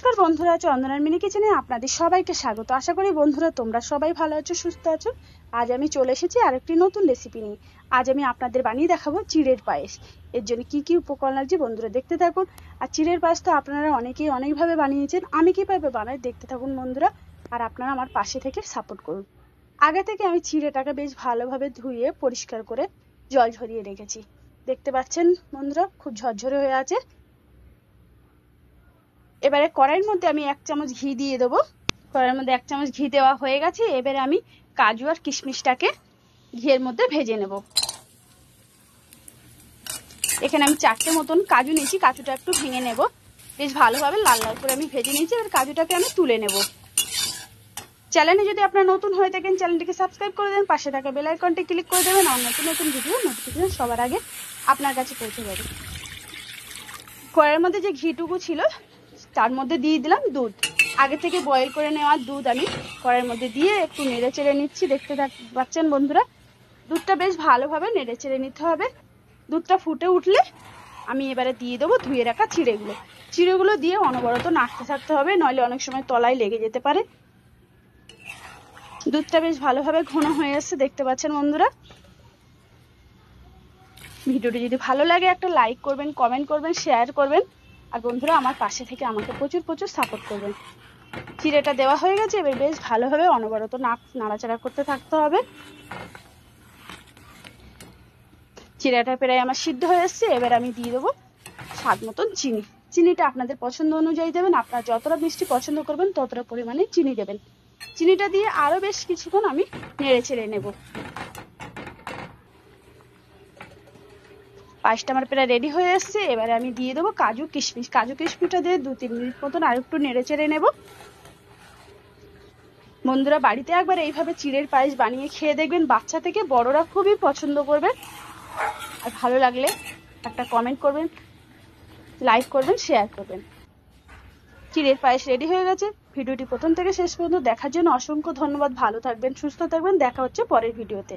নমস্কার বন্ধুরা, চন্দনার মিনি কিচেনে আপনাদের সবাইকে স্বাগত। আশা করি বন্ধুরা তোমরা সবাই ভালো আছো, সুস্থ আছো। আজ আমি চলে এসেছি আরেকটি নতুন রেসিপি নিয়ে। আজ আমি আপনাদের বানিয়ে দেখাবো চিড়ের পায়েস। এর জন্য কি কি উপকরণ লাগছে বন্ধুরা দেখতে থাকুন। আর চিড়ের পায়েস তো আপনারা অনেকেই অনেকভাবে বানিয়েছেন, আমি কিভাবে বানাই দেখতে থাকুন বন্ধুরা। আর আপনারা আমার পাশে থেকে সাপোর্ট করুন। আগে থেকে আমি চিড়েটাকে বেশ ভালোভাবে ধুয়ে পরিষ্কার করে জল ঝরিয়ে রেখেছি। দেখতে পাচ্ছেন বন্ধুরা, খুব ঝরঝরে হয়ে আছে। এবারে কড়াইয়ের মধ্যে আমি 1 চামচ ঘি দিয়ে দেবো। কড়াইয়ের মধ্যে 1 চামচ ঘি দেওয়া হয়ে গেছে। এবারে আমি কাজু আর কিশমিশটাকে ঘিয়ের মধ্যে ভেজে নেব। এখানে আমি 4টে মতন কাজু নিয়েছি, কাজুটা একটু ভেঙে নেব। বেশ ভালোভাবে লাল লাল করে আমি ভেজে নিয়েছি। এবার কাজুটাকে আমি তুলে নেব। চ্যানেলে যদি আপনারা নতুন হয়ে থাকেন চ্যানেলটিকে সাবস্ক্রাইব করে দেবেন, পাশে থাকা বেল আইকনটি ক্লিক করে দেবেন। আর নতুন নতুন ভিডিও নোটিফিকেশন সবার আগে আপনার কাছে পৌঁছে যাবে। কড়াইয়ের মধ্যে যে ঘিটুকু ছিল তার মধ্যে দিয়ে দিলাম দুধ। আগে থেকে বয়েল করে নেওয়া দুধ আমি কড়াইয়ের মধ্যে দিয়ে একটু নেড়ে চেড়ে নিচ্ছি। দেখতে পাচ্ছেন বন্ধুরা, দুধটা বেশ ভালোভাবে নেড়ে চেড়ে নিতে হবে। দুধটা ফুটে উঠলে আমি এবারে দিয়ে দেবো ধুয়ে রাখা চিড়েগুলো। চিড়েগুলো দিয়ে অনবরত নাড়তে থাকতে হবে, নইলে অনেক সময় তলায় লেগে যেতে পারে। দুধটা বেশ ভালোভাবে ঘন হয়ে আসছে, দেখতে পাচ্ছেন বন্ধুরা। ভিডিওটি যদি ভালো লাগে একটা লাইক করবেন, কমেন্ট করবেন, শেয়ার করবেন। আর বন্ধুরা আমার পাশে থেকে আমাকে প্রচুর প্রচুর সাপোর্ট করবেন। চিড়েটা দেওয়া হয়ে গেছে, এবার বেশ ভালোভাবে অনবরত নাড়াচাড়া করতে থাকতে হবে। চিড়েটা প্রায় আমার সিদ্ধ হয়ে এসছে। এবার আমি দিয়ে দেবো স্বাদ মতন চিনি। চিনিটা আপনাদের পছন্দ অনুযায়ী দেবেন। আপনারা যতটা মিষ্টি পছন্দ করবেন ততটা পরিমাণে চিনি দেবেন। চিনিটা দিয়ে আরো বেশ কিছুক্ষণ আমি নেড়ে চেড়ে নেব। পায়েসটা আমার প্রায় রেডি হয়ে এসছে। এবারে আমি দিয়ে দেবো কাজু কিশমিশ। কাজু কিশমিশটা দিয়ে 2-3 মিনিট মতন আর একটু নেড়ে চেড়ে নেব। বন্ধুরা বাড়িতে একবার এইভাবে চিড়ের পায়েস বানিয়ে খেয়ে দেখবেন, বাচ্চা থেকে বড়রা খুবই পছন্দ করবে। আর ভালো লাগলে একটা কমেন্ট করবেন, লাইক করবেন, শেয়ার করবেন। চিড়ের পায়েস রেডি হয়ে গেছে। ভিডিওটি প্রথম থেকে শেষ পর্যন্ত দেখার জন্য অসংখ্য ধন্যবাদ। ভালো থাকবেন, সুস্থ থাকবেন। দেখা হচ্ছে পরের ভিডিওতে।